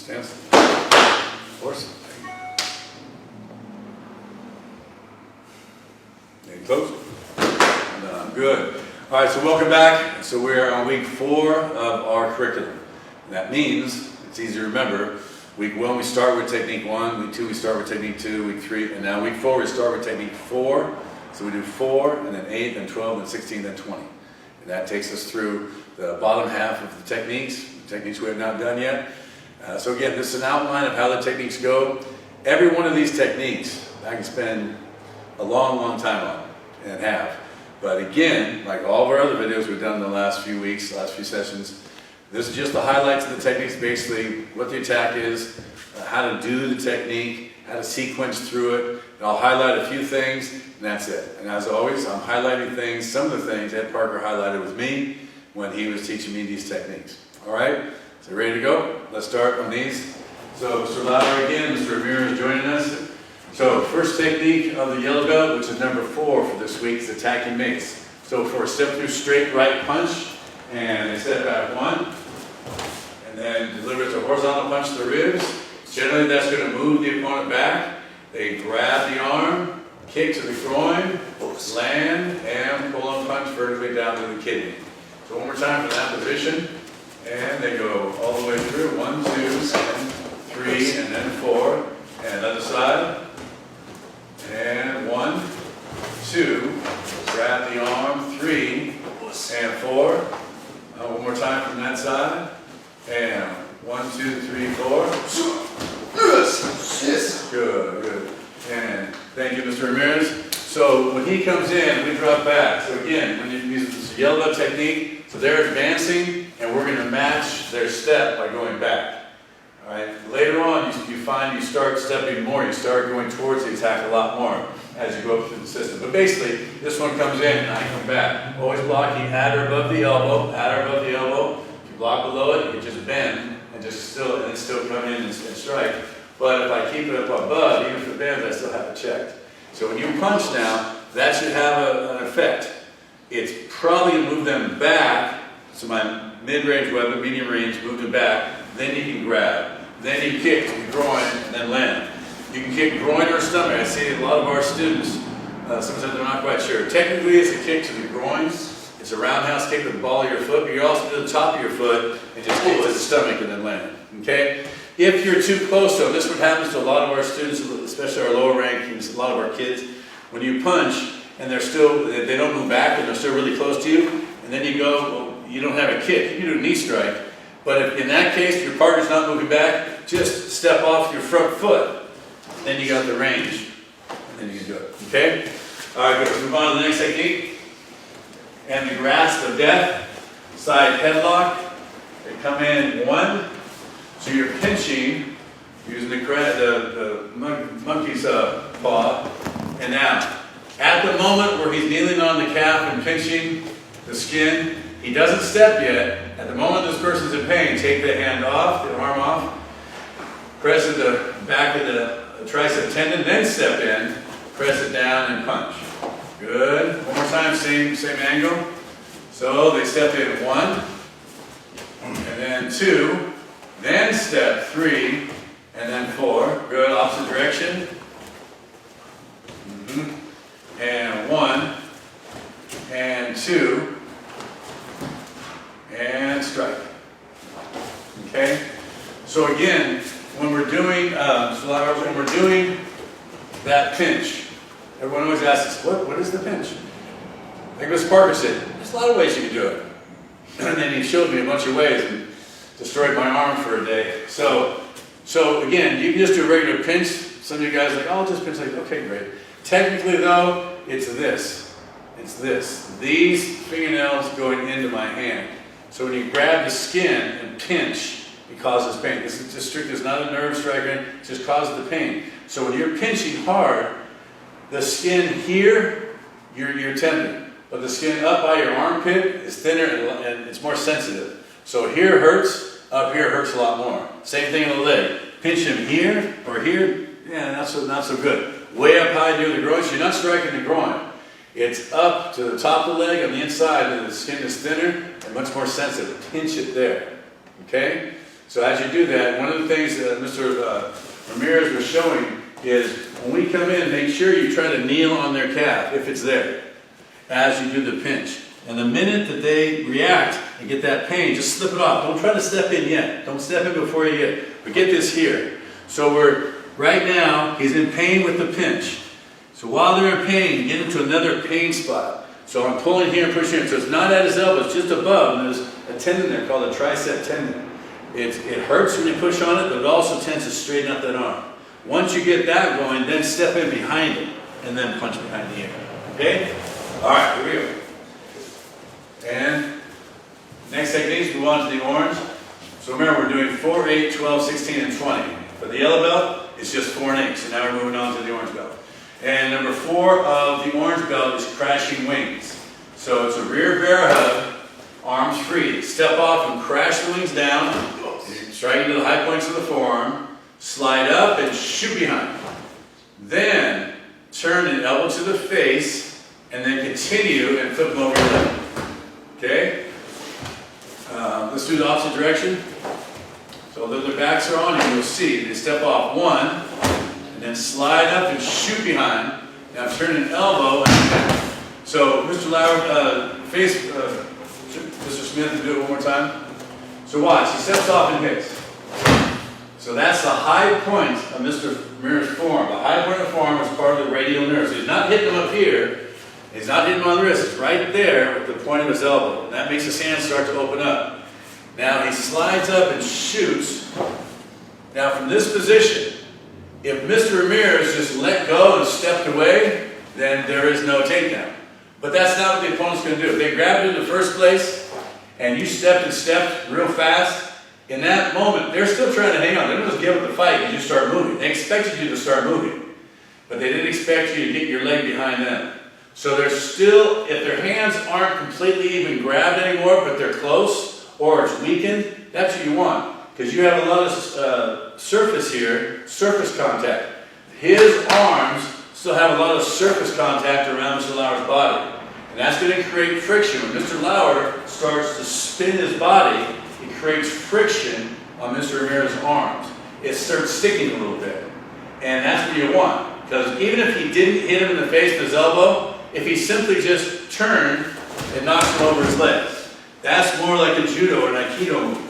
Stand or something. And close. Good. All right, so welcome back. So we're on week 4 of our curriculum. And that means, it's easy to remember, week 1 we start with technique 1, week 2 we start with technique 2, week 3, and now week 4 we start with technique 4. So we do 4, and then 8, then 12, then 16, then 20. And that takes us through the bottom half of the techniques we have not done yet. So again, this is an outline of how the techniques go. Every one of these techniques I can spend a long, long time on, and have. But again, like all of our other videos we've done in the last few weeks, last few sessions, this is just the highlights of the techniques, basically what the attack is, how to do the technique, how to sequence through it. And I'll highlight a few things, and that's it. And as always, I'm highlighting things, some of the things Ed Parker highlighted with me when he was teaching me these techniques. All right, so ready to go? Let's start on these. So Mr. Lauer again, Mr. Ramirez joining us. So first technique of the yellow belt, which is number 4 for this week, is attacking mace. So for a step through straight right punch, and they step back 1, and then deliver it to a horizontal punch to the ribs. Generally that's going to move the opponent back. They grab the arm, kick to the groin, land, and pull and punch vertically down to the kidney. So one more time for that position. And they go all the way through. 1, 2, and 3, and then 4. And other side. And 1, 2. Grab the arm. 3, and 4. One more time from that side. And 1, 2, 3, 4. Good, good. And thank you, Mr. Ramirez. So when he comes in, we drop back. So again, when you use this yellow belt technique, so they're advancing, and we're going to match their step by going back. All right. Later on, you find you start stepping more. You start going towards the attack a lot more as you go up through the system. But basically, this one comes in, and I come back. Always blocking at or above the elbow. At or above the elbow. If you block below it, you just bend and still come in and strike. But if I keep it up above, even if it bends, I still have it checked. So when you punch now, that should have an effect. It's probably going to move them back. So my mid-range weapon, medium range, move them back. Then you can grab. Then you kick to the groin and then land. You can kick groin or stomach. I see a lot of our students, sometimes they're not quite sure. Technically it's a kick to the groin. It's a roundhouse kick with the ball of your foot, but you also do the top of your foot and just kick to the stomach and then land. Okay? If you're too close to them, this is what happens to a lot of our students, especially our lower rankings, a lot of our kids. When you punch and they don't move back and they're still really close to you, and then you go, well, you don't have a kick. You can do a knee strike. But if in that case, your partner's not moving back, just step off your front foot. Then you got the range, and then you can do it. Okay? All right, let's move on to the next technique. And the grasp of death, side headlock. They come in 1. So you're pinching using the monkey's paw. And now, at the moment where he's kneeling on the calf and pinching the skin, he doesn't step yet. At the moment this person's in pain, take the hand off, the arm off, press at the back of the tricep tendon, then step in, press it down and punch. Good. One more time, same angle. So they step in 1, and then 2, then step 3, and then 4. Good. Opposite direction. And 1, and 2, and strike. Okay? So again, when we're doing that pinch, everyone always asks us, what is the pinch? Like Mr. Parker said, there's a lot of ways you can do it. And then he showed me a bunch of ways and destroyed my arm for a day. So again, you can just do a regular pinch. Some of you guys are like, oh, I'll just pinch. Like, okay, great. Technically though, it's this. It's this. These fingernails going into my hand. So when you grab the skin and pinch, it causes pain. This is just strictly, it's not a nerve striker, it just causes the pain. So when you're pinching hard, the skin here, you're tendon. But the skin up by your armpit is thinner and it's more sensitive. So here hurts, up here hurts a lot more. Same thing in the leg. Pinch him here or here, yeah, not so good. Way up high near the groin, so you're not striking the groin. It's up to the top of the leg on the inside, and the skin is thinner and much more sensitive. Pinch it there. Okay? So as you do that, one of the things that Mr. Ramirez was showing is when we come in, make sure you try to kneel on their calf, if it's there, as you do the pinch. And the minute that they react and get that pain, just slip it off. Don't try to step in yet. Don't step in before you get, but get this here. So right now, he's in pain with the pinch. So while they're in pain, get into another pain spot. So I'm pulling here and pushing here. So it's not at his elbow, it's just above. And there's a tendon there called a tricep tendon. It hurts when you push on it, but it also tends to straighten up that arm. Once you get that going, then step in behind it, and then punch behind the ear. Okay? All right, here we go. And next techniques, move on to the orange. So remember, we're doing 4, 8, 12, 16, and 20. For the yellow belt, it's just 4 and 8. So now we're moving on to the orange belt. And number 4 of the orange belt is crashing wings. So it's a rear bear hug, arms free. Step off and crash the wings down, strike into the high points of the forearm, slide up and shoot behind. Then turn an elbow to the face, and then continue and flip them over your leg. Okay? Let's do the opposite direction. So though their backs are on you, you'll see they step off 1, and then slide up and shoot behind. Now turn an elbow and so Mr. Lauer, Mr. Smith, do it one more time. So watch, he steps off and hits. So that's the high point of Mr. Ramirez's forearm. The high point of the forearm is part of the radial nerve. So he's not hitting him up here. He's not hitting him on the wrist. It's right there with the point of his elbow. And that makes his hand start to open up. Now he slides up and shoots. Now from this position, if Mr. Ramirez just let go and stepped away, then there is no takedown. But that's not what the opponent's going to do. If they grabbed it in the first place, and you stepped real fast, in that moment, they're still trying to hang on. They don't just give up the fight and you start moving. They expected you to start moving. But they didn't expect you to get your leg behind them. So they're still, if their hands aren't completely even grabbed anymore, but they're close, or it's weakened, that's what you want. Because you have a lot of surface here, surface contact. His arms still have a lot of surface contact around Mr. Lauer's body. And that's going to create friction. When Mr. Lauer starts to spin his body, it creates friction on Mr. Ramirez's arms. It starts sticking a little bit. And that's what you want. Because even if he didn't hit him in the face with his elbow, if he simply just turned and knocks him over his legs, that's more like a judo or an aikido move.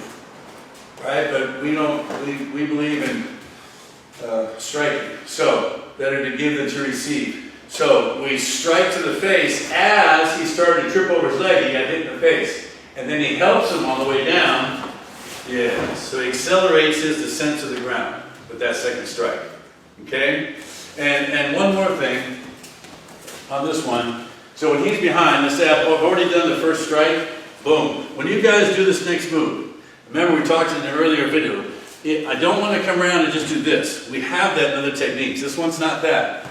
Right? But we believe in striking. So, better to give than to receive. So, we strike to the face as he started to trip over his leg, he got hit in the face. And then he helps him on the way down. Yeah, so he accelerates his descent to the ground with that second strike. Okay? And one more thing on this one. So when he's behind, let's say I've already done the first strike, boom. When you guys do this next move, remember we talked in the earlier video, I don't want to come around and just do this. We have that in other techniques. This one's not that.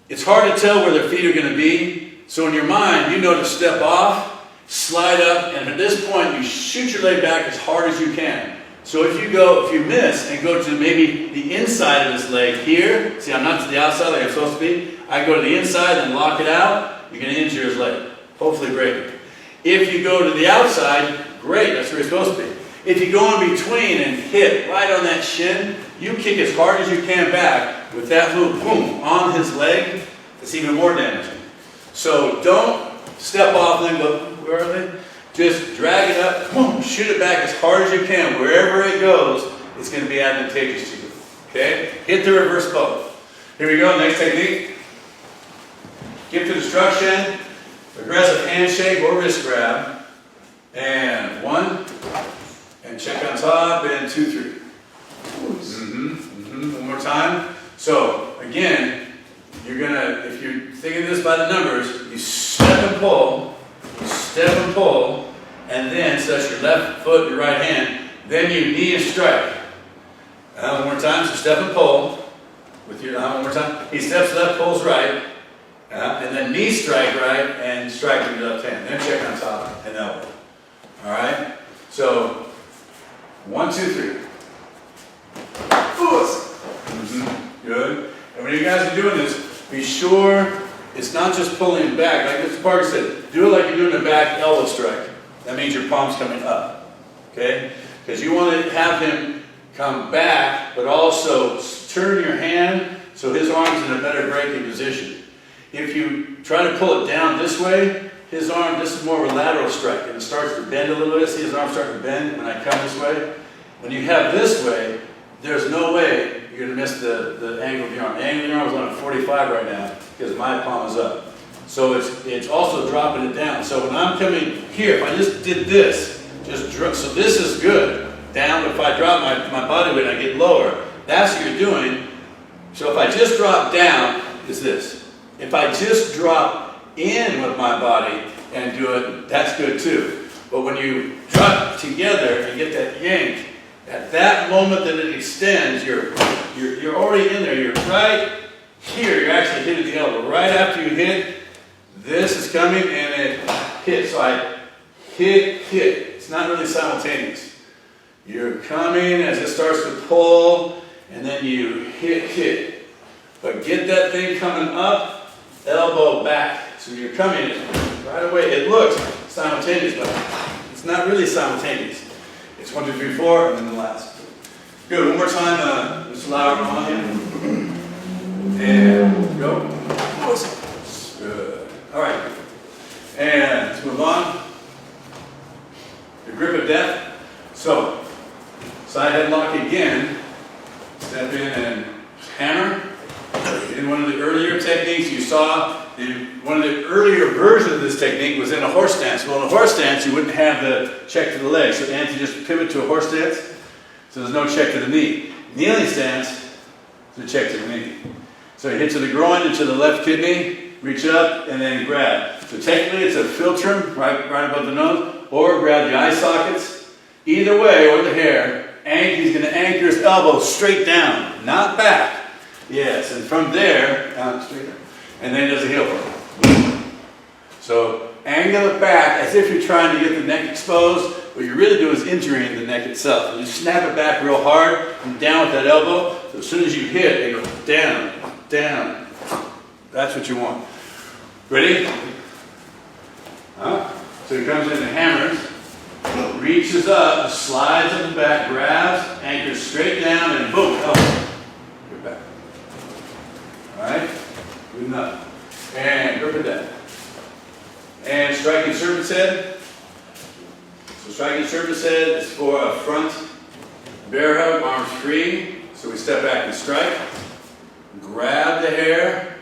It's hard to tell where their feet are going to be. So in your mind, you know to step off, slide up, and at this point, you shoot your leg back as hard as you can. So if you miss and go to maybe the inside of his leg here, see I'm not to the outside like I'm supposed to be, I go to the inside and lock it out, you're going to injure his leg. Hopefully break it. If you go to the outside, great, that's where you're supposed to be. If you go in between and hit right on that shin, you kick as hard as you can back with that move, boom, on his leg, it's even more damaging. So don't step off and then go, where are they? Just drag it up, boom, shoot it back as hard as you can. Wherever it goes, it's going to be advantageous to you. Okay? Hit the reverse bow. Here we go, next technique. Give to destruction, aggressive handshake or wrist grab. And 1, and check on top, and 2, 3. One more time. So, again, you're going to, if you're thinking this by the numbers, you step and pull, and then, so that's your left foot, your right hand, then you knee and strike. One more time, so step and pull, with your, one more time, he steps left, pulls right, and then knee strike right, and strike with your left hand, then check on top, and elbow. Alright? So, 1, 2, 3. Good. And when you guys are doing this, be sure it's not just pulling back. Like Mr. Parker said, do it like you're doing a back elbow strike. That means your palm's coming up. Okay? because you want to have him come back, but also turn your hand so his arm's in a better breaking position. If you try to pull it down this way, his arm, this is more of a lateral strike, and it starts to bend a little bit. See his arm start to bend when I come this way? When you have this way, there's no way you're going to miss the angle of your arm. The angle of your arm is on a 45 right now because my palm is up. So it's also dropping it down. So when I'm coming here, if I just did this, so this is good. Down, if I drop my body weight, I get lower. That's what you're doing. So if I just drop down, is this. If I just drop in with my body and do it, that's good too. But when you drop together and get that yank, at that moment that it extends, you're already in there. You're right here. You're actually hitting the elbow. Right after you hit, this is coming and it hits. So I hit. It's not really simultaneous. You're coming as it starts to pull, and then you hit. But get that thing coming up, elbow back. So you're coming right away. It looks simultaneous, but it's not really simultaneous. It's 1, 2, 3, 4, and then the last. Good. One more time, Mr. Lauer, on here. And go. Good. All right. And let's move on. The grip of death. So, side headlock again. Step in and hammer. In one of the earlier techniques you saw, one of the earlier versions of this technique was in a horse stance. Well, in a horse stance, you wouldn't have the check to the leg. So you just pivot to a horse stance. So there's no check to the knee. Kneeling stance, the check to the knee. So you hit to the groin and to the left kidney, reach up, and then grab. So technically it's a philtrum right above the nose, or grab the eye sockets. Either way, or the hair, he's going to anchor his elbow straight down, not back. Yes, and from there, down straight down. And then does a heel pull. So angle it back as if you're trying to get the neck exposed. What you're really doing is injuring the neck itself. You snap it back real hard and down with that elbow. So as soon as you hit, it goes down, down. That's what you want. Ready? So he comes in and hammers, reaches up, slides up the back, grabs, anchors straight down, and boom, elbow. Get back. All right? Good enough. And grip it down. And striking serpent's head. So striking serpent's head is for a front bear hug, arms free. So we step back and strike. Grab the hair,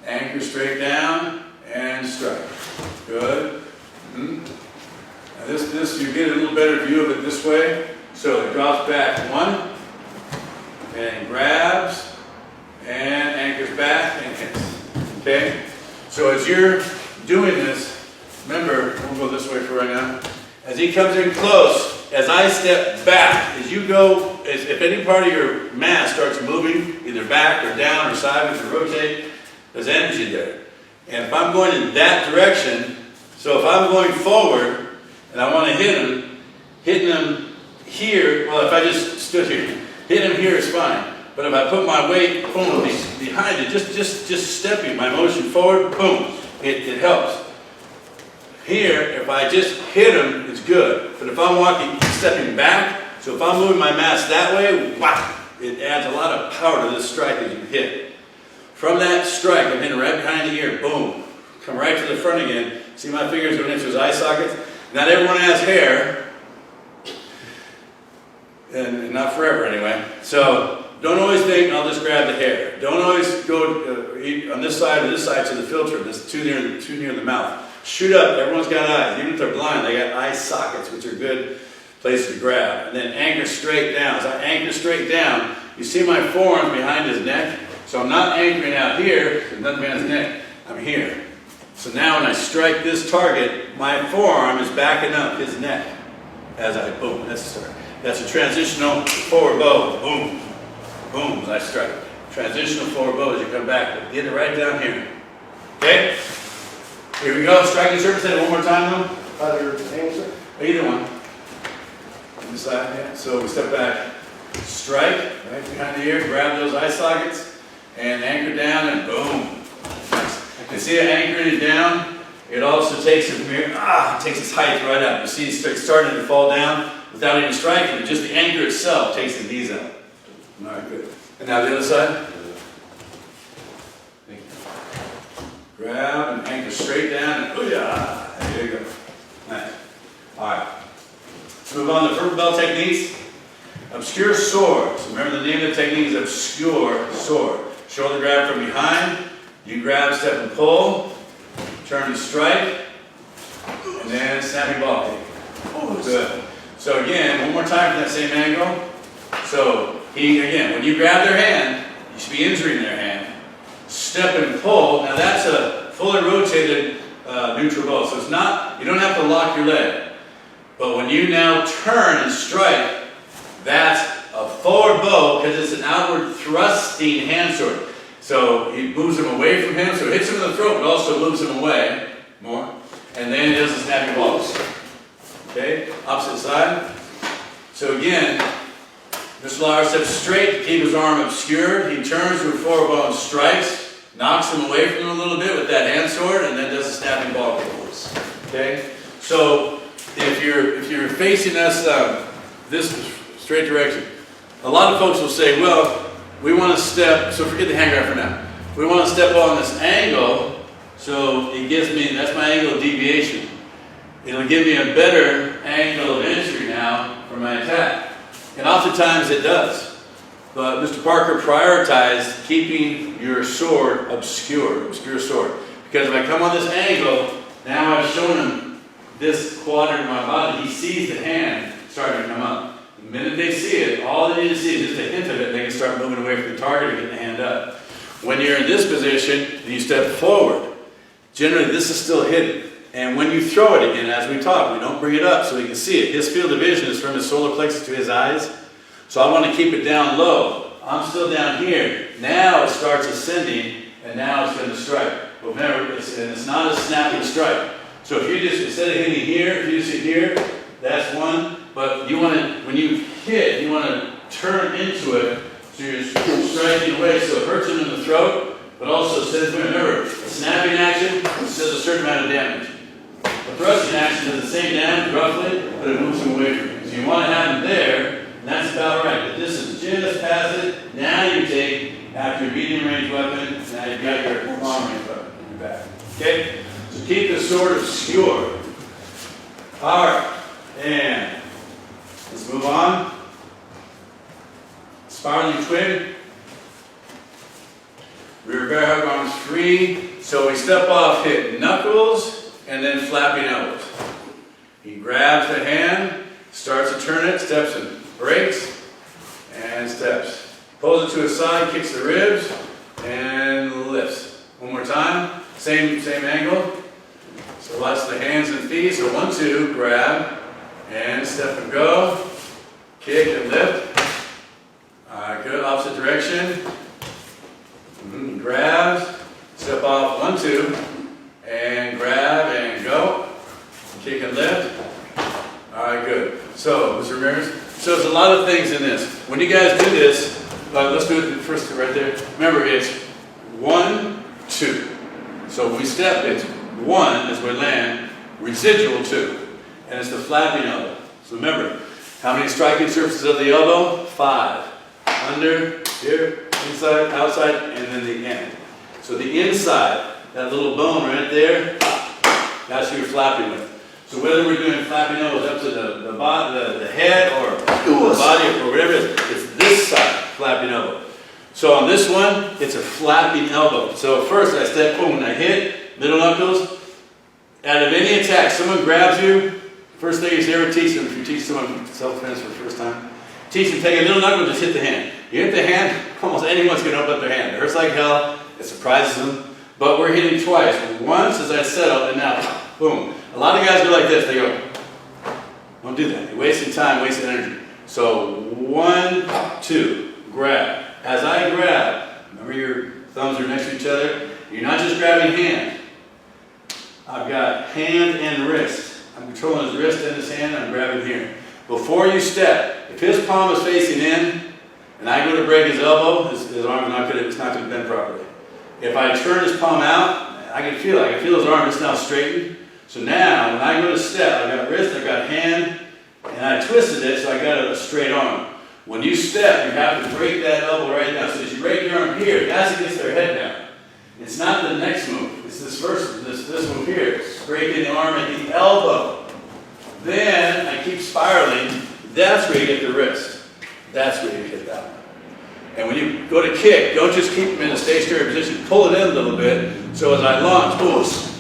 anchor straight down, and strike. Good. Now this you get a little better view of it this way. So it drops back one, and grabs, and anchors back, and hits. Okay? So as you're doing this, remember, we'll go this way for right now. As he comes in close, as I step back, as you go, if any part of your mass starts moving, either back or down or sideways or rotate, there's energy there. And if I'm going in that direction, so if I'm going forward and I want to hitting him here, well, if I just stood here, hit him here is fine. But if I put my weight, boom, behind it, just stepping my motion forward, boom, it helps. Here, if I just hit him, it's good. But if I'm stepping back, so if I'm moving my mass that way, whack, it adds a lot of power to this strike as you hit. From that strike, I'm hitting right behind the ear, boom. Come right to the front again. See my fingers going into his eye sockets? Not everyone has hair. And not forever anyway. So don't always think, I'll just grab the hair. Don't always go on this side or this side to the filter. That's too near the mouth. Shoot up, everyone's got eyes. Even if they're blind, they got eye sockets, which are good places to grab. And then anchor straight down. As I anchor straight down, you see my forearm behind his neck. So I'm not anchoring out here, there's nothing behind his neck. I'm here. So now when I strike this target, my forearm is backing up his neck as I boom. That's a start. That's a transitional forward bow. Boom. Boom as I strike. Transitional forward bow as you come back. Get it right down here. Okay? Here we go. Striking serpent's head one more time though. Either name, sir? Either one. This side, yeah. So we step back. Strike right behind the ear. Grab those eye sockets and anchor down and boom. You see it anchoring it down. It also takes it from here. It takes its height right up. You see it's starting to fall down. without even striking it. Just the anchor itself takes the knees out. All right, good. And now the other side. Grab and anchor straight down, and booyah! There you go. Nice. All right. Let's move on to purple belt techniques. Obscure sword. So remember the name of the technique is obscure sword. Shoulder grab from behind. You grab, step, and pull. Turn and strike. And then snapping ball kick. Oh, good. So again, one more time from that same angle. So again, when you grab their hand, you should be injuring their hand. Step and pull. Now that's a fully rotated neutral bow. So it's not, you don't have to lock your leg. But when you now turn and strike, that's a forward bow because it's an outward thrusting hand sword. So he moves him away from him, so it hits him in the throat, but also moves him away more. And then he does the snapping balls. Okay, opposite side. So again, Mr. Lauer steps straight to keep his arm obscured. He turns to a forward bow and strikes, knocks him away from him a little bit with that hand sword, and then does the snapping ball kick. Okay, so if you're facing us this straight direction, a lot of folks will say, well, we want to step, so forget the hand grab for now. We want to step on this angle, so it gives me, that's my angle of deviation. It'll give me a better angle of entry now for my attack. And oftentimes it does. But Mr. Parker prioritized keeping your sword obscure sword. Because if I come on this angle, now I've shown him this quadrant of my body, he sees the hand starting to come up. The minute they see it, all they need to see is just a hint of it, and they can start moving away from the target and getting the hand up. When you're in this position, you step forward. Generally, this is still hidden. And when you throw it again, as we talk, we don't bring it up so he can see it. His field of vision is from his solar plexus to his eyes. So I want to keep it down low. I'm still down here. Now it starts ascending, and now it's going to strike. But remember, it's not a snapping strike. So if you just, instead of hitting here, if you just hit here, that's one. But you want to, when you hit, you want to turn into it, so you're striking away so it hurts him in the throat, but also says, remember, a snapping action does a certain amount of damage. A thrusting action does the same damage, roughly, but it moves him away from you. So you want to have him there, and that's about right. The distance just past it, now you take, after your medium range weapon, now you've got your long range weapon in your back. Okay? So keep the sword obscure. Alright, and let's move on. Spiraling twin. Rear bear hug arms free. So we step off, hit knuckles, and then flapping elbows. He grabs the hand, starts to turn it, steps and breaks, and steps. Pulls it to his side, kicks the ribs, and lifts. One more time. Same angle. So watch the hands and feet. So 1, 2, grab, and step and go. Kick and lift. Good. Opposite direction. Grabs. Step off. 1, 2. And grab and go. Kick and lift. Alright, good. So, Mr. Ramirez. So there's a lot of things in this. When you guys do this, let's do it first right there. Remember, it's 1, 2. So when we step, it's 1 as we land, residual 2. And it's the flapping elbow. So remember, how many striking surfaces of the elbow? 5. Under, here, inside, outside, and then the end. So the inside, that little bone right there, that's what you're flapping with. So whether we're doing flapping elbows up to the head or the body or whatever it is, it's this side, flapping elbow. So on this one, it's a flapping elbow. So first I step, boom, and I hit, middle knuckles. Out of any attack, someone grabs you, first thing you ever teach them, if you teach someone self-defense for the first time, teach them, take a middle knuckle, just hit the hand. You hit the hand, almost anyone's going to open up their hand. It hurts like hell, it surprises them, but we're hitting twice. Once as I settle, and now, boom. A lot of guys go like this, they go, don't do that. You're wasting time, wasting energy. So 1, 2, grab. As I grab, remember your thumbs are next to each other, you're not just grabbing hand. I've got hand and wrist. I'm controlling his wrist and his hand, and I'm grabbing here. Before you step, if his palm is facing in, and I go to break his elbow, his arm is not going to bend properly. If I turn his palm out, I can feel his arm is now straightened. So now, when I go to step, I've got wrist, I've got hand, and and I twisted it so I got a straight arm. When you step, you have to break that elbow right down. So as you break your arm here, as it gets their head down. It's not the next move. It's this first, this move here. Breaking the arm at the elbow. Then I keep spiraling. That's where you get the wrist. That's where you hit that one. And when you go to kick, don't just keep them in a stationary position. Pull it in a little bit. So as I launch, boost.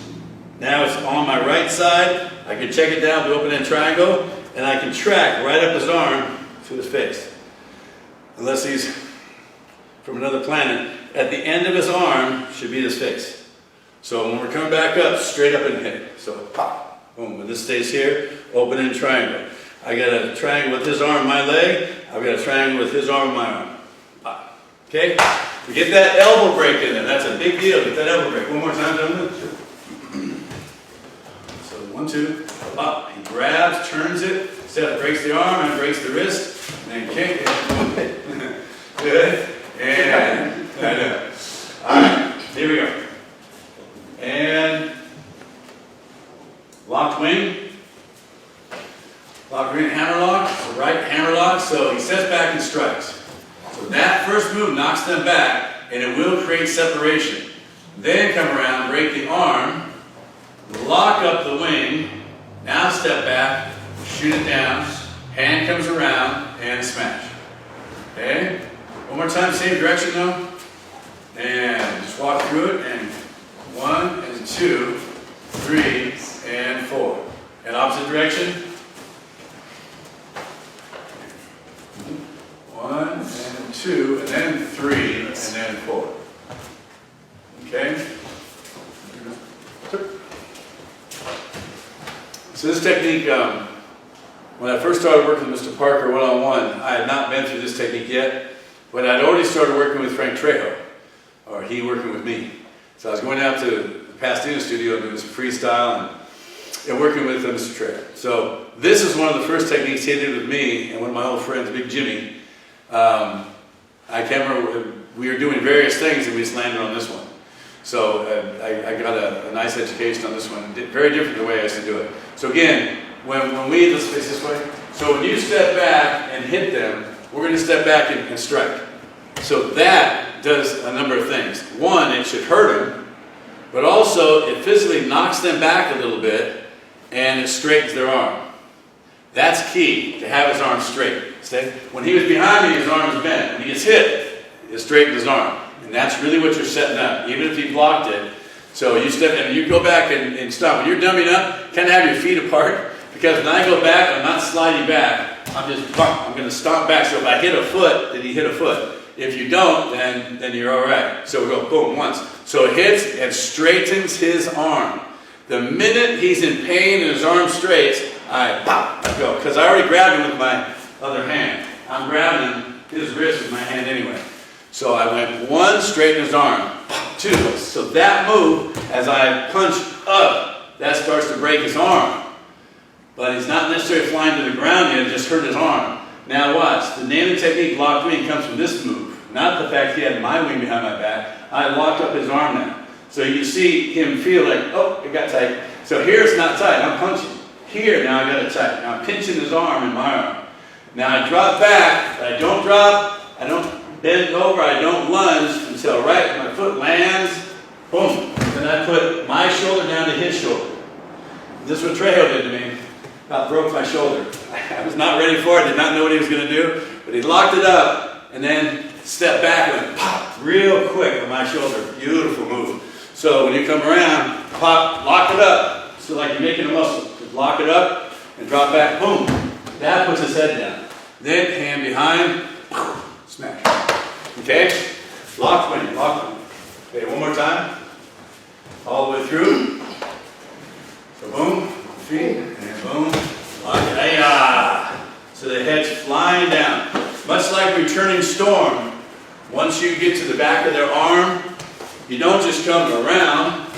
Now it's on my right side. I can check it down to open-end triangle, and I can track right up his arm to his face. Unless he's from another planet, at the end of his arm should be his face. So when we're coming back up, straight up and hit. So pop, boom. When this stays here, open-end triangle. I got a triangle with his arm, my leg. I've got a triangle with his arm, my arm. Pop. Okay? We get that elbow break in there. That's a big deal. Get that elbow break. One more time, gentlemen. So 1, 2, pop. He grabs, turns it, breaks the arm and breaks the wrist, and then kick it. Good. And I know. Alright, here we go. And locked wing. Locked wing, hammer lock. So right hammer lock. So he sets back and strikes. So that first move knocks them back, and it will create separation. Then come around, break the arm, lock up the wing, now step back, shoot it down, hand comes around, and smash. Okay? One more time, same direction though. And just walk through it, and 1 and 2, 3 and 4. And opposite direction. 1 and 2, and then 3, and then 4. Okay? So this technique, when I first started working with Mr. Parker one-on-one, I had not been through this technique yet, but I'd already started working with Frank Trejo, or he working with me. So I was going out to the Pasadena studio and doing some freestyle and working with Mr. Trejo. So this is one of the first techniques he did with me and one of my old friends, Big Jimmy. I can't remember, we were doing various things and we just landed on this one. So I got a nice education on this one. Very different the way I used to do it. So again, when we, let's face this way. So when you step back and hit them, we're going to step back and strike. So that does a number of things. One, it should hurt them, but also it physically knocks them back a little bit and it straightens their arm. That's key, to have his arm straight. When he was behind me, his arm was bent. When he gets hit, it straightens his arm. And that's really what you're setting up, even if he blocked it. So you step and you go back and stop. When you're dumbing up, kind of have your feet apart, because when I go back, I'm not sliding back. I'm going to stomp back. So if I hit a foot, then you hit a foot. If you don't, then you're all right. So we go boom once. So it hits and straightens his arm. The minute he's in pain and his arm straights, I go. Because I already grabbed him with my other hand. I'm grabbing his wrist with my hand anyway. So I went 1, straighten his arm. 2. So that move, as I punch up, that starts to break his arm. But he's not necessarily flying to the ground yet, it just hurt his arm. Now watch, the name of the technique, locked wing, comes from this move. Not the fact he had my wing behind my back. I locked up his arm now. So you see him feel like, oh, it got tight. So here it's not tight, I'm punching. Here, now I got it tight. Now I'm pinching his arm in my arm. Now I drop back, but I don't drop, I don't bend over, I don't lunge until right my foot lands, boom. Then I put my shoulder down to his shoulder. This is what Trejo did to me. About broke my shoulder. I was not ready for it, did not know what he was going to do, but he locked it up and then stepped back and pop real quick on my shoulder. Beautiful move. So when you come around, pop, lock it up. So like you're making a muscle. Just lock it up and drop back, boom. That puts his head down. Then hand behind, smash. Okay? Locked wing, locked wing. Okay, one more time. All the way through. So boom, feet, and boom, lock it. Hey-ah! So the head's flying down. Much like returning storm, once you get to the back of their arm, you don't just come around,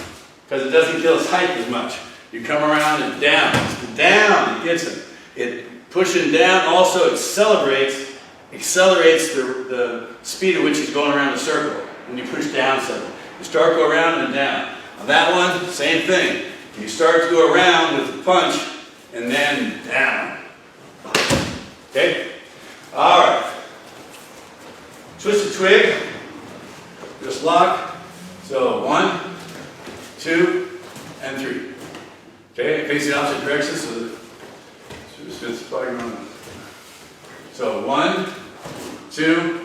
because it doesn't kill his height as much. You come around and down. It's the down that gets him. It pushing down also accelerates the speed at which he's going around the circle when you push down something. You start to go around and down. On that one, same thing. You start to go around with the punch and then down. Okay? All right. Twist the twig. Just lock. So 1, 2, and 3. Okay? Face the opposite direction so that it's probably going on. So 1, 2,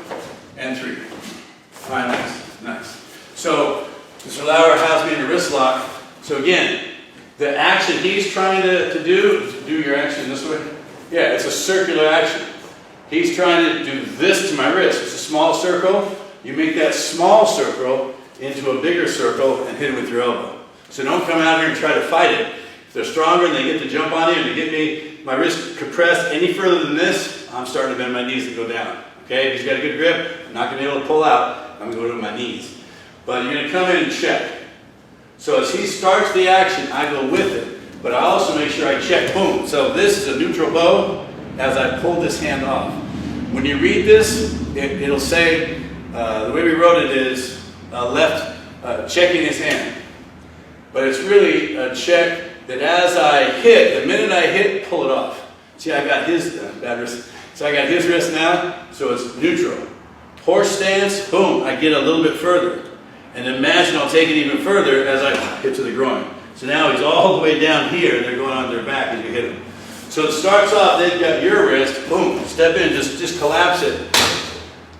and 3. All right, nice, nice. So Mr. Lauer has me in a wrist lock. So again, the action he's trying to do your action this way. Yeah, it's a circular action. He's trying to do this to my wrist. It's a small circle. You make that small circle into a bigger circle and hit it with your elbow. So don't come out here and try to fight it. If they're stronger and they get to jump on you and to get me, my wrist compressed any further than this, I'm starting to bend my knees and go down. Okay, if he's got a good grip, I'm not going to be able to pull out. I'm going to go to my knees. But you're going to come in and check. So as he starts the action, I go with it. But I also make sure I check, boom. So this is a neutral bow as I pull this hand off. When you read this, it'll say, the way we wrote it is left checking his hand. But it's really a check that as I hit, the minute I hit, pull it off. See, I got his bad wrist. So I got his wrist now, so it's neutral. Horse stance, boom, I get a little bit further. And imagine I'll take it even further as I hit to the groin. So now he's all the way down here, and they're going on their back as you hit him. So it starts off, they've got your wrist, boom, step in, just collapse it.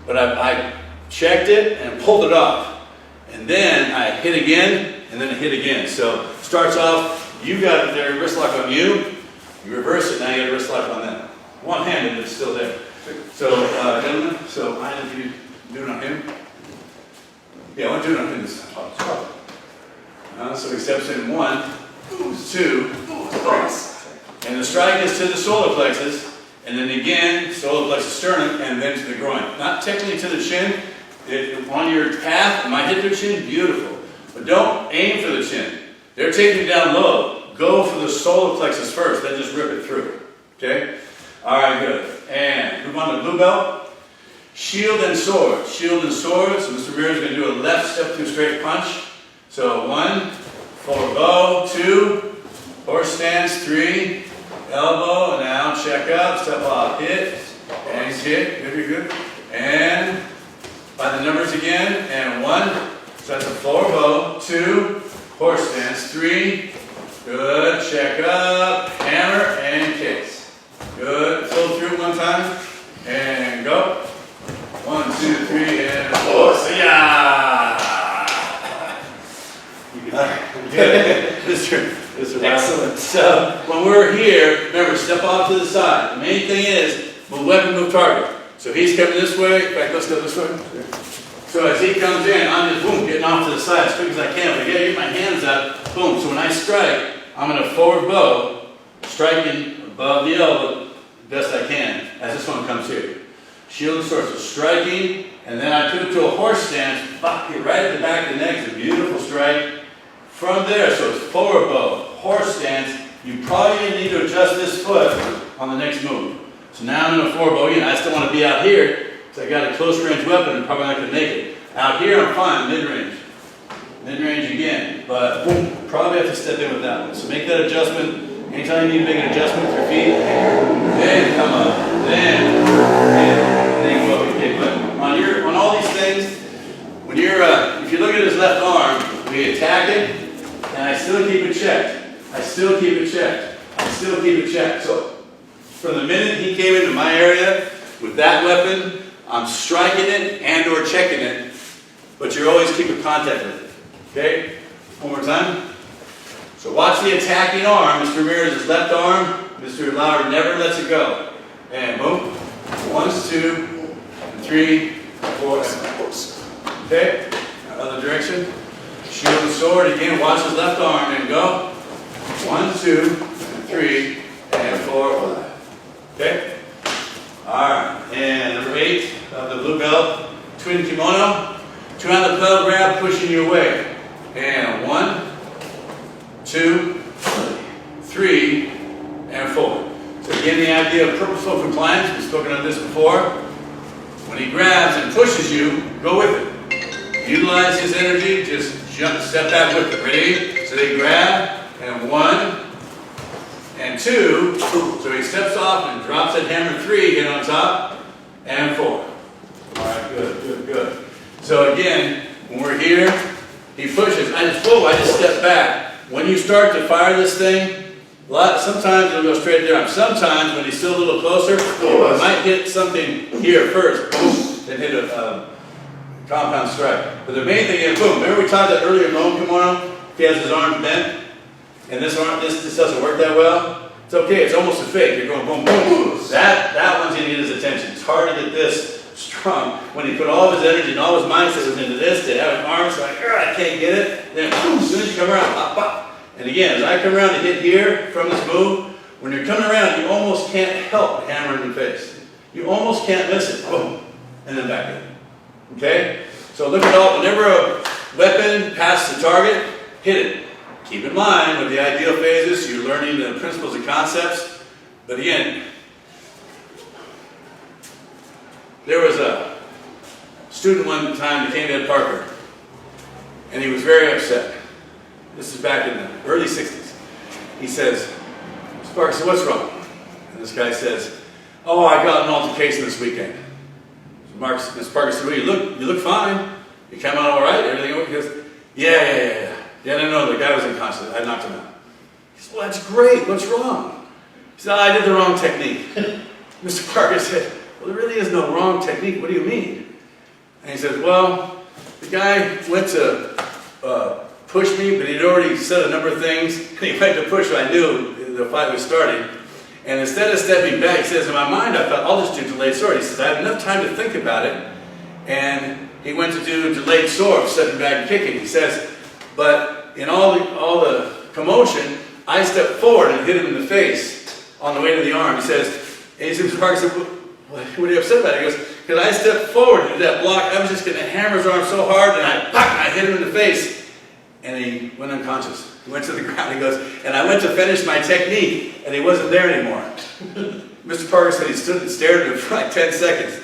But I checked it and pulled it off. And then I hit again, and then I hit again. So it starts off, you got their wrist lock on you, you reverse it, now you got a wrist lock on them. One-handed, it's still there. So, gentlemen, so I need you to do it on him. Yeah, I want to do it on him this time. So he steps in 1, 2, 3. And the strike is to the solar plexus, and then again, solar plexus sternum, and then to the groin. Not technically to the chin. On your path, it might hit their chin, beautiful. But don't aim for the chin. They're taking it down low. Go for the solar plexus first, then just rip it through. Okay? All right, good. And move on to blue belt. Shield and sword. Shield and sword. So Mr. Ramirez is going to do a left step through straight punch. So 1, forward bow, 2, horse stance, 3, elbow, now check up, step off, hit, and hit, good, good. And by the numbers again, and 1, so that's a forward bow, 2, horse stance, 3, good, check up, hammer, and kicks. Good, flow through one time, and go. 1, 2, 3, and 4, so yeah! Good. Mr. Excellent. So when we're here, remember, step off to the side. The main thing is move weapon, move target. So he's coming this way. In fact, let's go this way. So as he comes in, I'm just boom, getting off to the side as quick as I can. But I gotta get my hands up. Boom. So when I strike, I'm gonna forward bow, striking above the elbow best I can as this one comes here. Shield and sword. So striking, and then I put it to a horse stance. Hit right at the back of the neck. It's a beautiful strike. From there, so it's forward bow, horse stance. You probably need to adjust this foot on the next move. So now I'm in a forward bow again. I still want to be out here, so I got a close range weapon and probably not going to make it. Out here I'm fine, mid-range. Mid-range again, but boom, probably have to step in with that one. So make that adjustment. Anytime you need to make an adjustment with your feet, then come up, then go up. Okay, but on all these things, when you're, if you look at his left arm, we attack it, and I still keep it checked. I still keep it checked. I still keep it checked. So from the minute he came into my area with that weapon, I'm striking it and or checking it, but you're always keeping contact with it. Okay? One more time. So watch the attacking arm. Mr. Ramirez's left arm. Mr. Lauer never lets it go. And boom. 1, 2, 3, 4, 5. Okay? Now, other direction. Shield and sword. Again, watch his left arm and go. 1, 2, 3, and 4, 5. Okay? Alright. And number 8 of the blue belt. Twin kimono. 2 on the pedal grab, pushing you away. And 1, 2, 3, and 4. So again, the idea of purposeful compliance, we've spoken of this before. When he grabs and pushes you, go with it. Utilize his energy, just jump, step back with it. Ready? So they grab, and 1, and 2, so he steps off and drops that hammer, 3, hit on top, and 4. All right, good, good, good. So again, when we're here, he pushes, I just step back. When you start to fire this thing, sometimes it'll go straight there. Sometimes when he's still a little closer, it might hit something here first, boom, then hit a compound strike. But the main thing is, boom, remember we taught that earlier Moan kimono? If he has his arm bent, and this doesn't work that well, it's okay, it's almost a fake. You're going boom, boom, boom. That one's going to get his attention. It's hard to get this strong. When he put all of his energy and all his mindset into this, to have an arm, so like, I can't get it. Then boom, as soon as you come around, pop, pop. And again, as I come around to hit here from this move, when you're coming around, you almost can't help hammering in the face. You almost can't miss it. Boom. And then back in. Okay? So look at all, whenever a weapon passes the target, hit it. Keep in mind, with the ideal phases, you're learning the principles and concepts. But again, there was a student one time that came to Ed Parker, and he was very upset. This is back in the early 60s. He says, Mr. Parker, so what's wrong? And this guy says, oh, I got an altercation this weekend. Mr. Parker said, well, you look fine. You came out all right? Everything okay? He goes, yeah. No, the guy was unconscious. I knocked him out. He said, well, that's great. What's wrong? He said, I did the wrong technique. Mr. Parker said, well, there really is no wrong technique. What do you mean? And he says, well, the guy went to push me, but he'd already said a number of things. He went to push, I knew the fight was starting. And instead of stepping back, he says, in my mind, I thought, I'll just do delayed sword. He says, I had enough time to think about it. And he went to do delayed sword, stepping back and kicking. He says, but in all the commotion, I stepped forward and hit him in the face on the way to the arm. He says, Mr. Parker said, what are you upset about? He goes, because I stepped forward to that block, I was just going to hammer his arm so hard, and I hit him in the face. And he went unconscious. He went to the ground. He goes, and I went to finish my technique, and he wasn't there anymore. Mr. Parker said he stood and stared at him for like 10 seconds.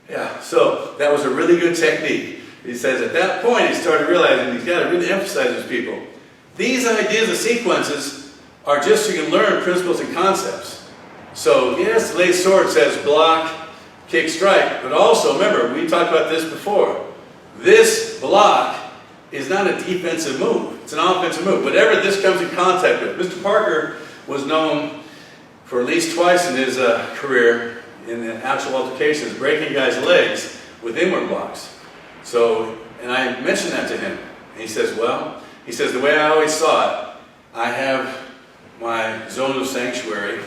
Yeah, so that was a really good technique. He says at that point he started realizing he's got to really emphasize with people. These ideas of sequences are just so you can learn principles and concepts. So yes, the delayed sword says block, kick, strike, but also remember, we talked about this before. This block is not a defensive move. It's an offensive move. Whatever this comes in contact with. Mr. Parker was known for at least twice in his career in the actual altercations, breaking guys' legs with inward blocks. So, and I mentioned that to him. And he says, well, he says, the way I always saw it, I have my zone of sanctuary.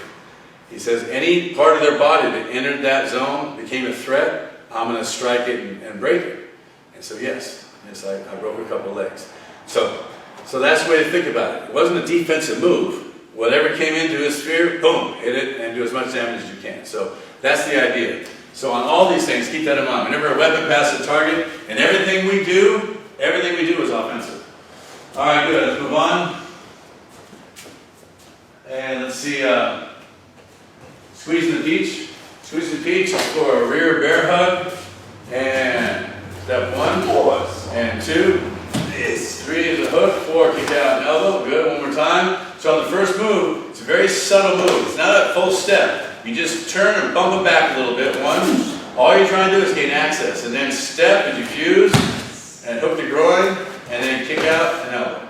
He says, any part of their body that entered that zone became a threat, I'm going to strike it and break it. And so, yes, I broke a couple of legs. So that's the way to think about it. It wasn't a defensive move. Whatever came into his sphere, boom, hit it and do as much damage as you can. So that's the idea. So on all these things, keep that in mind. Whenever a weapon passes the target, and everything we do is offensive. All right, good. Let's move on. And let's see, squeezing the peach. Squeezing the peach is for a rear bear hug. And step 1, and 2, 3 is a hook, 4, kick out an elbow. Good, one more time. So on the first move, it's a very subtle move. It's not a full step. You just turn and bump it back a little bit. 1, all you're trying to do is gain access. And then step and diffuse, and hook the groin, and then kick out an elbow.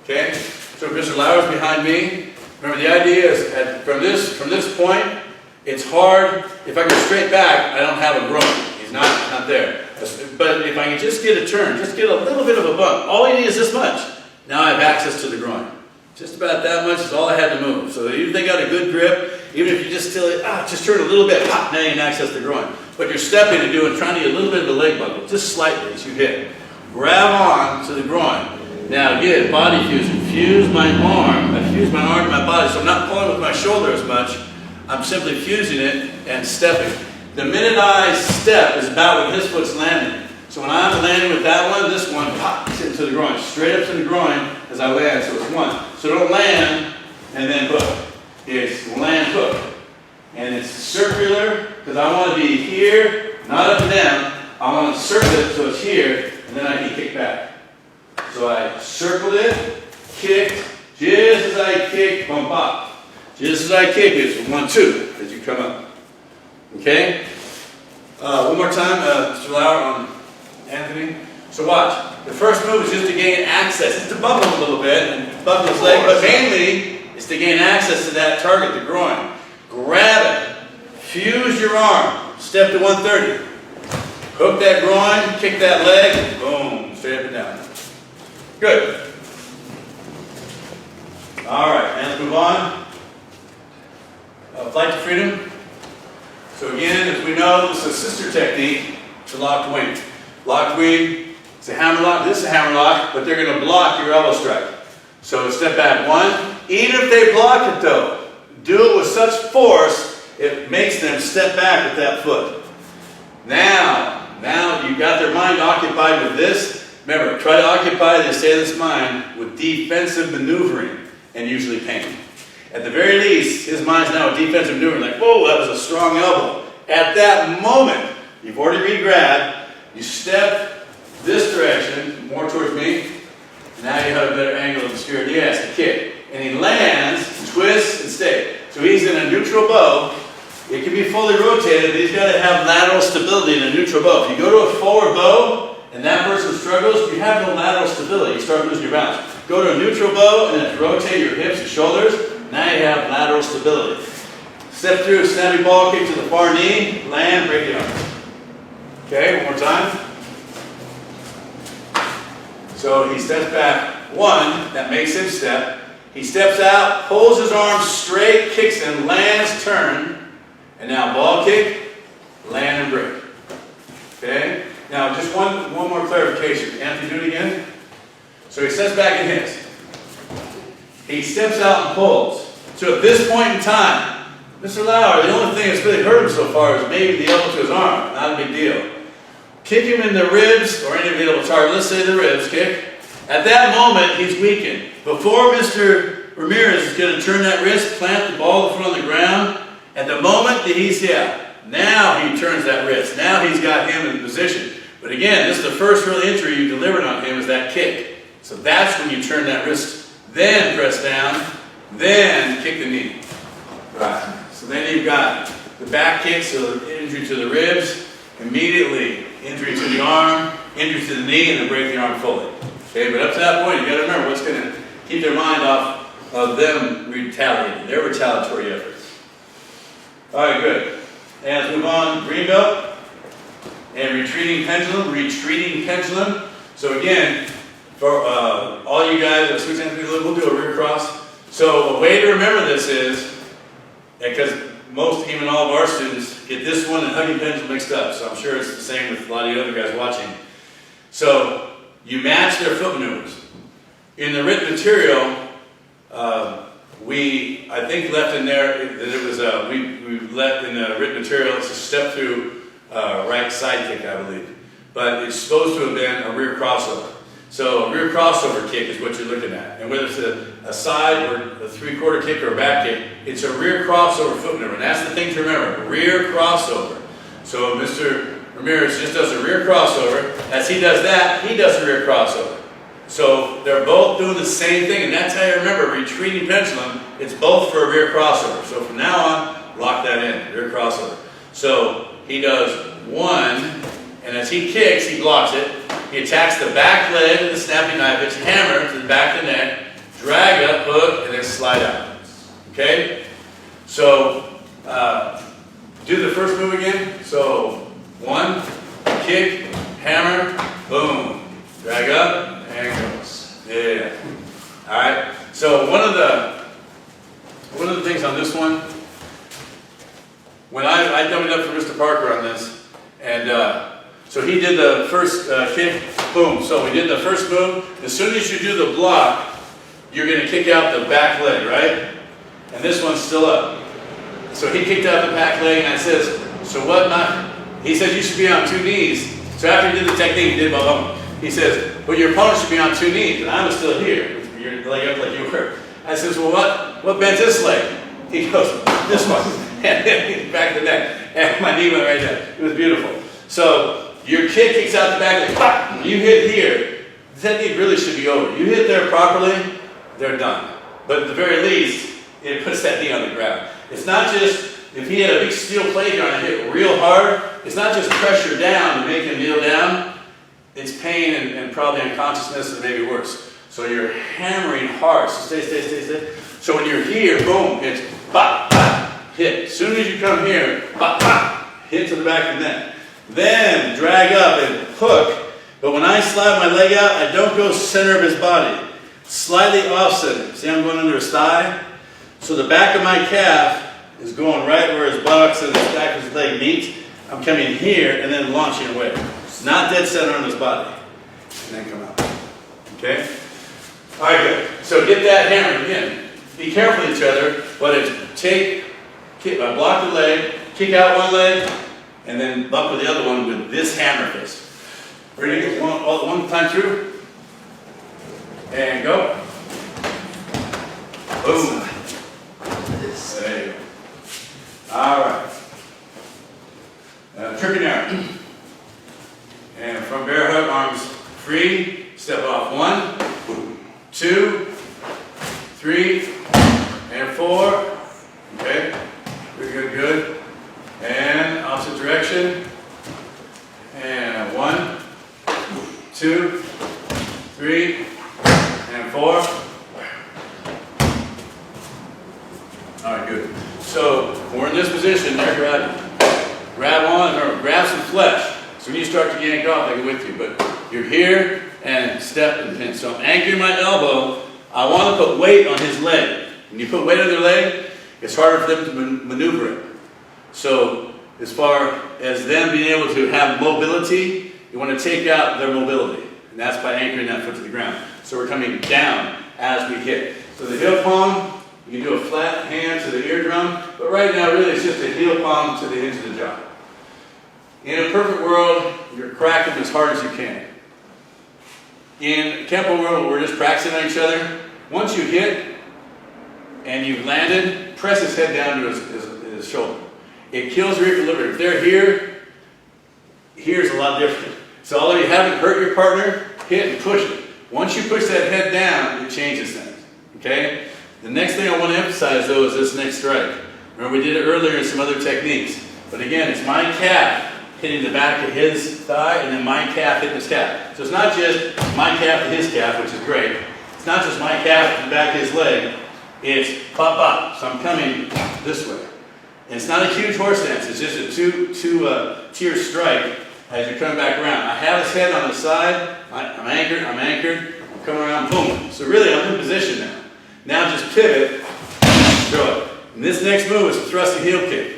Okay? So Mr. Lauer's behind me. Remember, the idea is from this point, it's hard. If I go straight back, I don't have a groin. He's not there. But if I can just get a turn, just get a little bit of a bump, all I need is this much. Now I have access to the groin. Just about that much is all I had to move. So even if they got a good grip, even if you just just turn a little bit, now you can access the groin. But you're stepping and trying to get a little bit of a leg buckle, just slightly as you hit. Grab on to the groin. Now again, body fusion. Fuse my arm. I fuse my arm to my body, so I'm not pulling with my shoulder as much. I'm simply fusing it and stepping. The minute I step is about when his foot's landing. So when I'm landing with that one, this one pops into the groin, straight up to the groin as I land, so it's 1. So don't land and then hook. It's land, hook. And it's circular, because I want to be here, not up and down. I want to circle it so it's here, and then I can kick back. So I circled it, kicked, just as I kicked, bump up. Just as I kick is 1, 2 as you come up. Okay? One more time, Mr. Lauer on Anthony. So watch. The first move is just to gain access. It's to bump him a little bit and bump his leg, but mainly it's to gain access to that target, the groin. Grab it. Fuse your arm. Step to 130. Hook that groin, kick that leg, boom, straight up and down. Good. All right, and let's move on. Flight to freedom. So again, as we know, this is a sister technique to locked wing. Locked wing, it's a hammer lock. This is a hammer lock, but they're going to block your elbow strike. So step back 1. Even if they block it though, do it with such force, it makes them step back with that foot. Now you've got their mind occupied with this. Remember, try to occupy the state of this mind with defensive maneuvering and usually pain. At the very least, his mind's now a defensive maneuvering, like, whoa, that was a strong elbow. At that moment, you've already re-grabbed, you step this direction, more towards me. Now you have a better angle of the spear. He has to kick. And he lands, twists, and stays. So he's in a neutral bow. It can be fully rotated, but he's got to have lateral stability in a neutral bow. If you go to a forward bow, and that person struggles, you have no lateral stability. You start losing your balance. Go to a neutral bow, and then rotate your hips and shoulders. Now you have lateral stability. Step through, snappy ball kick to the far knee, land, break the arm. Okay, one more time. So he steps back 1, that makes him step. He steps out, pulls his arm straight, kicks and lands, turn. And now ball kick, land and break. Okay? Now just one more clarification. Anthony, do it again. So he steps back and hits. He steps out and pulls. So at this point in time, Mr. Lauer, the only thing that's really hurt him so far is maybe the elbow to his arm. Not a big deal. Kick him in the ribs or any available target. Let's say the ribs, kick. At that moment, he's weakened. Before Mr. Ramirez is going to turn that wrist, plant the ball in front of the ground, at the moment that he's, now he turns that wrist. Now he's got him in position. But again, this is the first real injury you delivered on him is that kick. So that's when you turn that wrist. Then press down. Then kick the knee. Right. So then you've got the back kick, so injury to the ribs. Immediately, injury to the arm, injury to the knee, and then break the arm fully. Okay, but up to that point, you've got to remember what's going to keep their mind off of them retaliating, their retaliatory efforts. All right, good. And let's move on. Green belt and retreating pendulum. Retreating pendulum. So again, for all you guys, we'll do a rear cross. So a way to remember this is, because most, even all of our students, get this one and hugging pendulum mixed up. So I'm sure it's the same with a lot of the other guys watching. So you match their foot maneuvers. In the written material, I think left in there that it was we left in the written material. It's a step through right side kick, I believe, but it's supposed to have been a rear crossover. So a rear crossover kick is what you're looking at, and whether it's a side or a 3/4 kick or a back kick, it's a rear crossover foot maneuver, and that's the thing to remember: rear crossover. So Mr. Ramirez just does a rear crossover. As he does that, he does a rear crossover. So they're both doing the same thing, and that's how you remember retreating pendulum. It's both for a rear crossover. So from now on, lock that in, rear crossover. So he does one, and as he kicks, he blocks it. He attacks the back leg with the snappy knife. It's hammer to the back of the neck, drag up, hook, and then slide out. Okay? So do the first move again. So one, kick, hammer, boom, drag up. There it goes. Yeah. All right. So one of the things on this one, when I dummied up for Mr. Parker on this, and so he did the first kick, boom. So we did the first move. As soon as you do the block, you're going to kick out the back leg, right? And this one's still up. So he kicked out the back leg, and I says, so what? He says you should be on 2 knees. So after he did the technique, he did blah. He says, well, your opponent should be on 2 knees, and I was still here, with your leg up like you were. I says, well, what bent this leg? He goes, this one. And then back to the neck. And my knee went right there. It was beautiful. So your kick kicks out the back leg. Pop! You hit here. The technique really should be over. You hit there properly, they're done. But at the very least, it puts that knee on the ground. It's not just, if he had a big steel plate here and I hit real hard, it's not just pressure down to make him kneel down, it's pain and probably unconsciousness and maybe worse. So you're hammering hard, so stay. So when you're here, boom, it's bop, bop, hit. As soon as you come here, bop, bop, hit to the back of the neck. Then drag up and hook. But when I slide my leg out, I don't go center of his body. Slightly off center. See, I'm going under his thigh. So the back of my calf is going right where his buttocks and the back of his leg meet. I'm coming here and then launching away. Not dead center on his body. And then come out. Okay? All right, good. So get that hammer again. Be careful with each other, but it's block the leg, kick out one leg, and then buckle the other one with this hammer fist. Ready? One time through. And go. Boom. There you go. All right. Trick arm. And from bear hug, arms free. Step off 1, 2, 3, and 4. Okay. Good. And opposite direction. And 1, 2, 3, and 4. All right, good. So when we're in this position, there, grab on or grab some flesh. So when you start to yank off, I go with you. But you're here and step and pin. So I'm anchoring my elbow. I want to put weight on his leg. When you put weight on their leg, it's harder for them to maneuver it. So as far as them being able to have mobility, you want to take out their mobility. And that's by anchoring that foot to the ground. So we're coming down as we hit. So the heel palm, you can do a flat hand to the eardrum, but right now really it's just a heel palm to the hinge of the jaw. In a perfect world, you're cracking as hard as you can. In Kenpo world, we're just practicing on each other. Once you hit and you've landed, press his head down to his shoulder. It kills your equilibrium. If they're here, here's a lot different. So although you haven't hurt your partner, hit and push it. Once you push that head down, it changes things. Okay? The next thing I want to emphasize though is this next strike. Remember we did it earlier in some other techniques. But again, it's my calf hitting the back of his thigh and then my calf hitting his calf. So it's not just my calf to his calf, which is great. It's not just my calf to the back of his leg. It's pop pop. So I'm coming this way. And it's not a huge horse dance. It's just a two-tier strike as you're coming back around. I have his head on the side. I'm anchored. I'm coming around, boom. So really I'm in position now. Now just pivot, throw it. And this next move is a thrusting heel kick.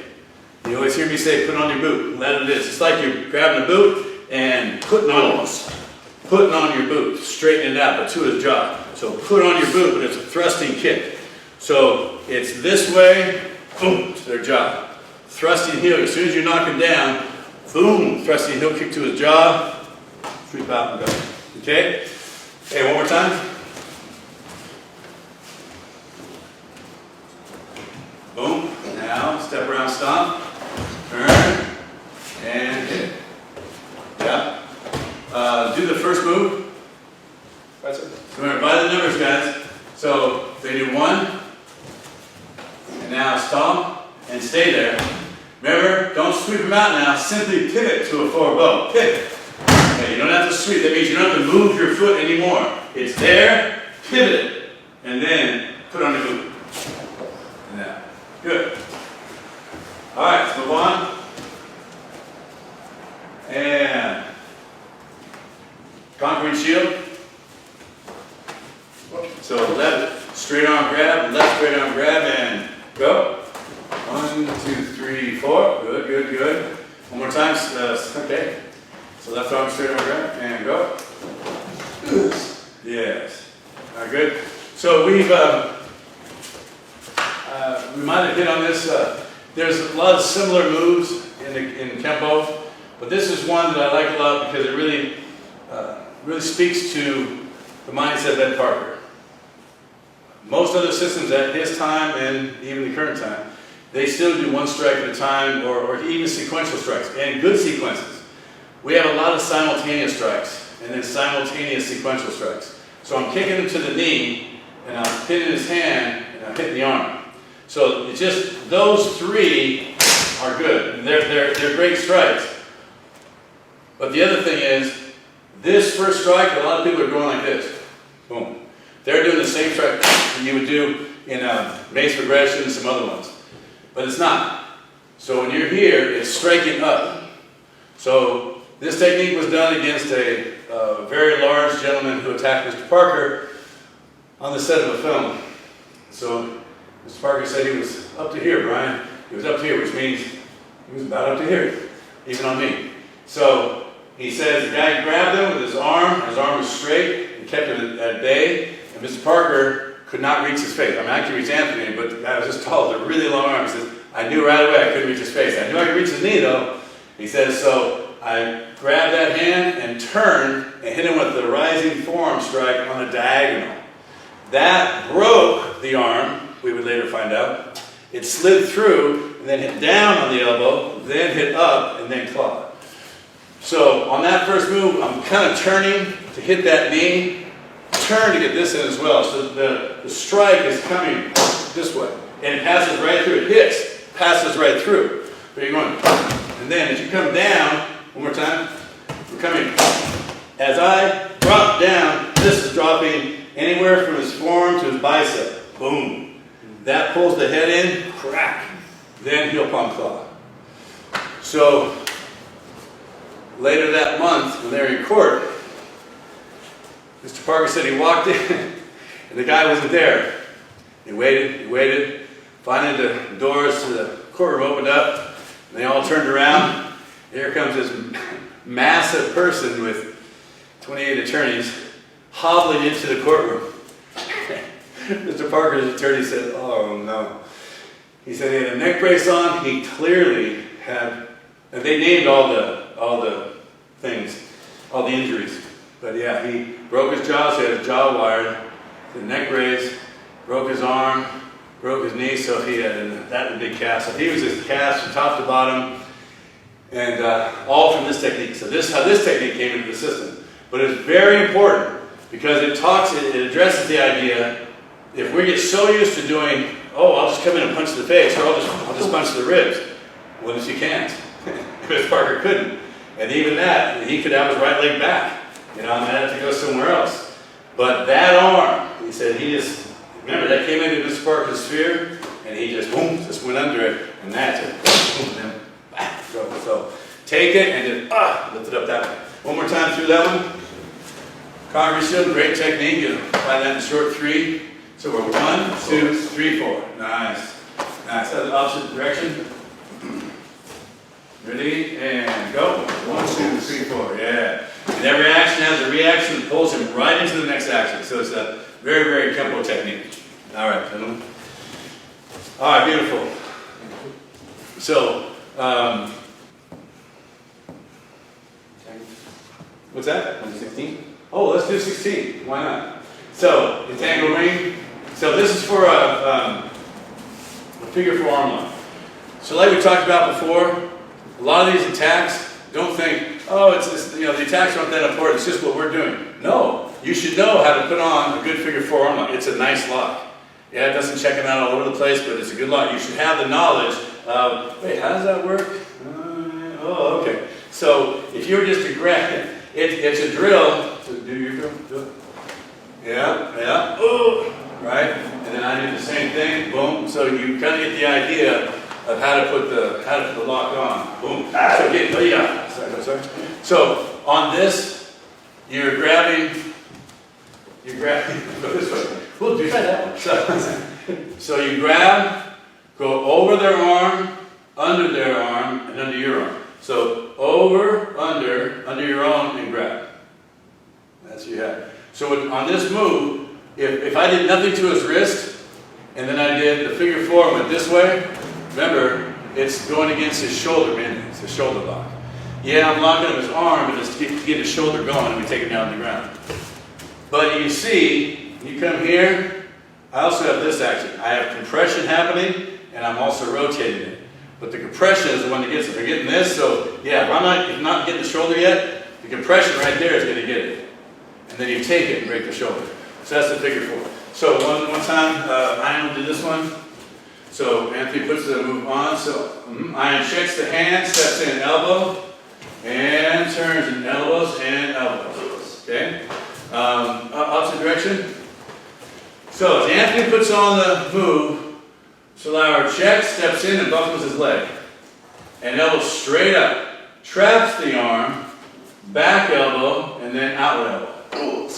You always hear me say, put on your boot. And that it is. It's like you're grabbing a boot and putting on your boot, straightening it out, but to his jaw. So put on your boot, but it's a thrusting kick. So it's this way, boom, to their jaw. Thrusting heel, as soon as you knock him down, boom, thrusting heel kick to his jaw, sweep out and go. Okay? Hey, one more time. Boom. Now, step around, stomp, turn, and hit. Yeah. Do the first move. That's it. So remember, by the numbers, guys. So they do 1, and now stomp, and stay there. Remember, don't sweep them out now. Simply pivot to a forward bow. Pivot. Okay, you don't have to sweep. That means you don't have to move your foot anymore. It's there, pivot it, and then put on your boot. And now. Good. All right, let's move on. And conquering shield. So left straight arm grab, left straight arm grab, and go. 1, 2, 3, 4. Good. One more time. Okay. So left arm straight arm grab, and go. Yes. All right, good. So we might have hit on this. There's a lot of similar moves in Kenpo, but this is one that I like a lot because it really speaks to the mindset of Ed Parker. Most other systems at his time and even the current time, they still do one strike at a time or even sequential strikes and good sequences. We have a lot of simultaneous strikes and then simultaneous sequential strikes. So I'm kicking him to the knee and I'm hitting his hand and I'm hitting the arm. So it's just, those three are good. And they're great strikes. But the other thing is, this first strike, a lot of people are going like this. Boom. They're doing the same strike that you would do in mace progression and some other ones. But it's not. So when you're here, it's striking up. So this technique was done against a very large gentleman who attacked Mr. Parker on the set of a film. So Mr. Parker said he was up to here, Brian. He was up to here, which means he was about up to here, even on me. So he says the guy grabbed him with his arm was straight, and kept him at bay, and Mr. Parker could not reach his face. I mean, I could reach Anthony, but the guy was just tall, with a really long arm. He says, I knew right away I couldn't reach his face. I knew I could reach his knee, though. He says, so I grabbed that hand and turned and hit him with the rising forearm strike on the diagonal. That broke the arm, we would later find out. It slid through, and then hit down on the elbow, then hit up, and then clawed. So on that first move, I'm kind of turning to hit that knee, turn to get this in as well. So the strike is coming this way, and it passes right through. It hits, passes right through. But you're going, and then as you come down, one more time, we're coming. As I drop down, this is dropping anywhere from his forearm to his bicep. Boom. That pulls the head in, crack. Then heel palm claw. So later that month, when they were in court, Mr. Parker said he walked in, and the guy wasn't there. He waited. Finally, the doors to the courtroom opened up, and they all turned around. Here comes this massive person with 28 attorneys hobbling into the courtroom. Mr. Parker's attorney said, oh no. He said he had a neck brace on. He clearly had, and they named all the things, all the injuries. But yeah, he broke his jaw, so he had his jaw wired, the neck brace, broke his arm, broke his knee, so he had that big cast. So he was just cast from top to bottom, and all from this technique. So this is how this technique came into the system. But it's very important because it addresses the idea, if we get so used to doing, oh, I'll just come in and punch the face, or I'll just punch the ribs. What if you can't? Chris Parker couldn't. And even that, he could have his right leg back. You know, and I had to go somewhere else. But that arm, he said, remember, that came into Mr. Parker's sphere, and he just, boom, just went under it, and that's it. Boom, and then, back, go. So, take it, and just, lift it up that way. One more time through that one. Congress shield, great technique. You apply that in short three. So we're 1, 2, 3, 4. Nice. Nice. That's the opposite direction. Ready? And go. 1, 2, 3, 4. Yeah. And every action has a reaction that pulls him right into the next action. So it's a very, very Kenpo technique. All right, gentlemen. All right, beautiful. So, what's that? 16? Oh, let's do 16. Why not? So, entangle ring. So this is for a figure 4 arm lock. So like we talked about before, a lot of these attacks, don't think, oh, it's you know, the attacks aren't that important, it's just what we're doing. No, you should know how to put on a good figure 4 arm lock. It's a nice lock. Yeah, it doesn't check them out all over the place, but it's a good lock. You should have the knowledge of, wait, how does that work? Oh, okay. So if you were just to grab it's a drill. So do your drill. Do it. Yeah. Oh, right. And then I do the same thing. Boom. So you kind of get the idea of how to put the lock on. Boom. So get. Oh yeah. Sorry. So on this, you're grabbing. Go this way. We'll do that one. So you grab, go over their arm, under their arm, and under your arm. So over, under your own, and grab. That's what you have. So on this move, if I did nothing to his wrist, and then I did the figure 4 and went this way, remember, it's going against his shoulder, man. It's a shoulder lock. Yeah, I'm locking up his arm, but it's to get his shoulder going, and we take him down to the ground. But you see, you come here, I also have this action. I have compression happening, and I'm also rotating it. But the compression is the one that gets it. They're getting this, so yeah, if I'm not getting the shoulder yet, the compression right there is going to get it. And then you take it and break the shoulder. So that's the figure 4. So one time, I will do this one. So Anthony puts the move on. So iron checks the hand, steps in elbow, and turns in elbows and elbows. Okay? Opposite direction. So as Anthony puts on the move, Solauer checks, steps in, and buckles his leg. And elbow straight up. Traps the arm, back elbow, and then outward elbow.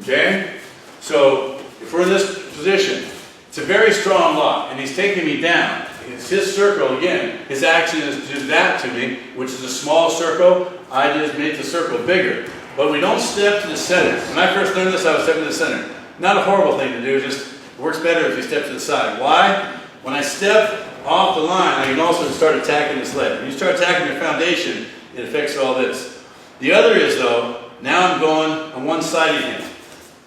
Okay? So if we're in this position, it's a very strong lock, and he's taking me down. It's his circle again. His action is to do that to me, which is a small circle. I just made the circle bigger. But we don't step to the center. When I first learned this, I was stepping to the center. Not a horrible thing to do, just works better if you step to the side. Why? When I step off the line, I can also start attacking this leg. When you start attacking your foundation, it affects all this. The other is though, now I'm going on one side of him.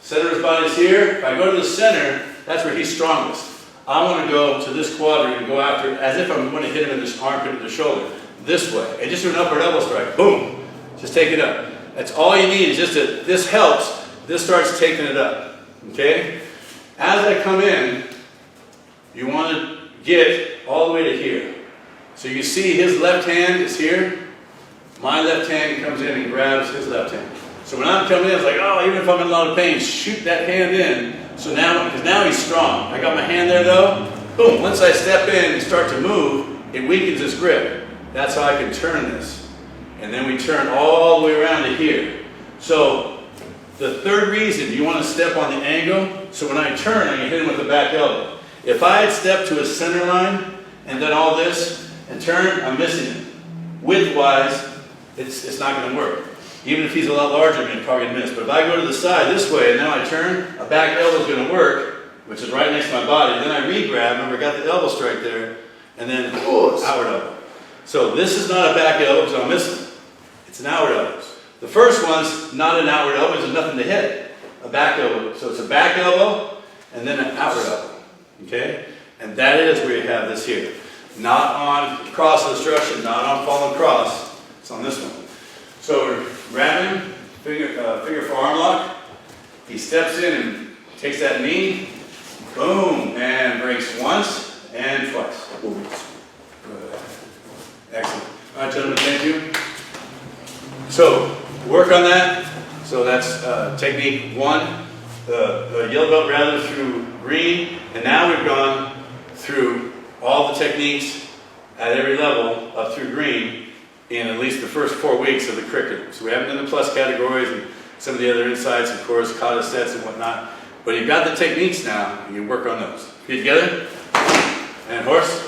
Center of his body's here. If I go to the center, that's where he's strongest. I want to go to this quadrant and go after, as if I'm going to hit him in this armpit or the shoulder, this way. And just do an upward elbow strike. Boom. Just take it up. That's all you need is just that this helps. This starts taking it up. Okay? As I come in, you want to get all the way to here. So you see his left hand is here. My left hand comes in and grabs his left hand. So when I'm coming in, it's like, oh, even if I'm in a lot of pain, shoot that hand in. So now, because now he's strong. I got my hand there though. Boom, once I step in and start to move, it weakens his grip. That's how I can turn this. And then we turn all the way around to here. So the third reason, you want to step on the angle. So when I turn, I can hit him with the back elbow. If I had stepped to a center line and done all this and turned, I'm missing it. Width-wise, it's not going to work. Even if he's a lot larger, I'm probably going to miss. But if I go to the side this way and now I turn, a back elbow is going to work, which is right next to my body. And then I re-grab, remember I got the elbow strike there, and then outward elbow. So this is not a back elbow because I'm missing it. It's an outward elbow. The first one's not an outward elbow, there's nothing to hit. A back elbow. So it's a back elbow and then an outward elbow. Okay? And that is where you have this here. Not on cross obstruction, not on fallen cross. It's on this one. So we're grabbing, finger forearm lock. He steps in and takes that knee. Boom. And breaks once and twice. Good. Excellent. All right, gentlemen, thank you. So, work on that. So that's technique one. The yellow belt rather through green. And now we've gone through all the techniques at every level up through green in at least the first 4 weeks of the curriculum. So we haven't done the plus categories and some of the other insights, of course, kata sets and whatnot. But you've got the techniques now, and you work on those. Feet together. And horse.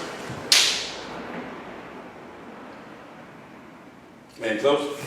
And close.